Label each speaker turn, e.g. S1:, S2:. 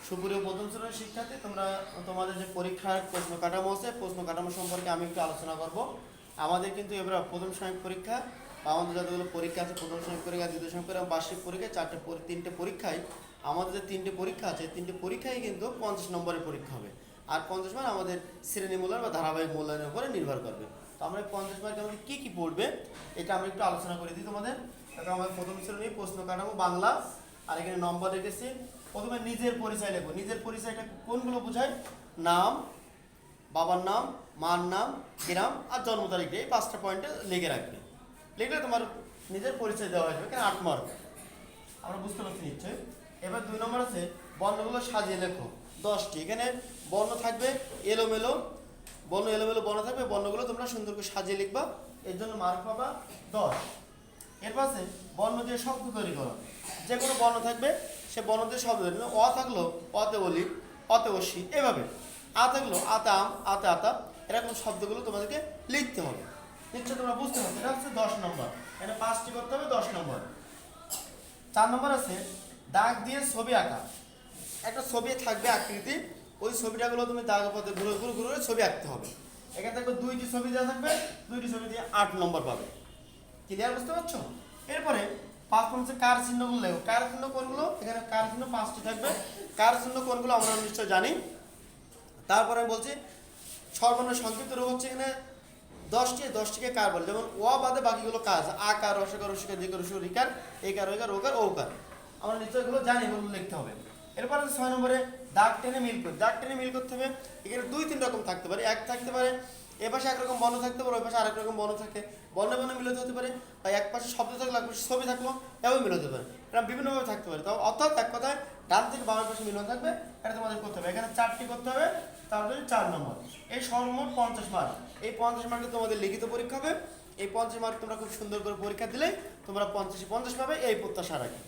S1: সুপ্রিয় প্রথম শ্রেণীর শিক্ষার্থী, তোমাদের যে পরীক্ষার প্রশ্ন কাঠামো আছে, প্রশ্ন কাঠামো সম্পর্কে আমি একটু আলোচনা করব। আমাদের কিন্তু এবার প্রথম সাময়িক পরীক্ষা বা আমাদের যতগুলো পরীক্ষা আছে, প্রথম সাময়িক পরীক্ষা, দ্বিতীয় সাময়িক পরীক্ষা, বার্ষিক পরীক্ষা, তিনটে পরীক্ষায় আমাদের যে তিনটে পরীক্ষা আছে, তিনটে পরীক্ষায় কিন্তু 50 নম্বরের পরীক্ষা হবে। আর 50 মার্ক আমাদের শ্রেণী মূল্যায়ন বা ধারাবাহিক মূল্যায়নের উপরে নির্ভর করবে। তো আমরা 50 মার্কে আমাদের কী কী পড়বে এটা আমি একটু আলোচনা করে দিই তোমাদের। আমাদের প্রথম শ্রেণীর প্রশ্ন কাঠামো বাংলা, আর এখানে নম্বর রেখেছি। প্রথমে নিজের পরিচয় লিখবো। নিজের পরিচয়টা কোনগুলো বোঝায়? নাম, বাবার নাম, মার নাম, গ্রাম আর জন্ম তারিখ, এই 5টা পয়েন্টে লিখে রাখবে। লিখলে তোমার নিজের পরিচয় দেওয়া হয়ে যাবে। এখানে 8 মার্ক, আমরা বুঝতে পারছি নিশ্চয়ই। এবার 2 নম্বর আছে বর্ণগুলো সাজিয়ে লেখো 10টি। এখানে বর্ণ থাকবে এলোমেলো, বর্ণ থাকবে, বর্ণগুলো তোমরা সুন্দর করে সাজিয়ে লিখবা, এর জন্য মার্ক পাবা 10। এর পাশে বর্ণ দিয়ে শব্দ তৈরি করো। যে কোনো বর্ণ থাকবে, সে বর্ণ দিয়ে শব্দ তৈরি করো। অ থাকলো অতে অলি, অতে অসি, এভাবে। আ থাকলো আতে আম, আতে আতা, এরকম শব্দগুলো তোমাদেরকে লিখতে হবে। নিশ্চয় তোমরা বুঝতে পারছো। এটা হচ্ছে 10 নম্বর। এখানে 5টি করতে হবে, 10 নম্বর। 4 নম্বর আছে দাগ দিয়ে ছবি আঁকা। একটা ছবি থাকবে আকৃতি, ওই ছবিটাগুলো তুমি দাগ পথে ঘুরে ছবি আঁকতে হবে। এখানে থাকবে 2টি ছবি দেওয়া থাকবে, 2টি ছবি দিয়ে 8 নম্বর পাবে। ক্লিয়ার, বুঝতে পারছো? এরপরে 5 নম্বর হচ্ছে কার চিহ্নগুলো লেখো। কার চিহ্ন কোনগুলো? এখানে কার চিহ্ন 5টি থাকবে। কার চিহ্ন কোনগুলো আমরা নিশ্চয় জানি। তারপরে আমি বলছি সর্বর্ণ সংক্ষিপ্ত রূপ হচ্ছে এখানে 10টিকে কার বলে। যেমন অ বাদে বাকিগুলো কাজ, আকার, রসকার, রসিকার, দিকার, রসিক, রিকার, একার, ওইকার, ওকার, ওকার, আমরা নিশ্চয় এগুলো জানি, এগুলো লিখতে হবে। এরপর 6 নম্বরে দাগ টেনে মিল করতে। দাগ টেনে মিল করতে হবে। এখানে 2-3 রকম থাকতে পারে। এক থাকতে পারে এ পাশে একরকম বর্ণ থাকতে পারে, ওই পাশে আরেক রকম বর্ণ থাকে, বর্ণে বর্ণে মিলতে হতে পারে, বা এক পাশে শব্দ থাকলে এক পাশে ছবি থাকলো, এভাবে মিল হতে পারে। এটা বিভিন্নভাবে থাকতে পারে। তাও অর্থাৎ এক কথায় ডান থেকে বামের পাশে মিলন থাকবে, এটা তোমাদের করতে হবে। এখানে 4টি করতে হবে, তারপরে 4 নম্বর। এই সর্বমোট 50 মার্ক। এই 50 মার্কে তোমাদের লিখিত পরীক্ষা হবে। এই 50 মার্ক তোমরা খুব সুন্দর করে পরীক্ষা দিলে তোমরা 50 পাবে, এই প্রত্যাশা রাখি।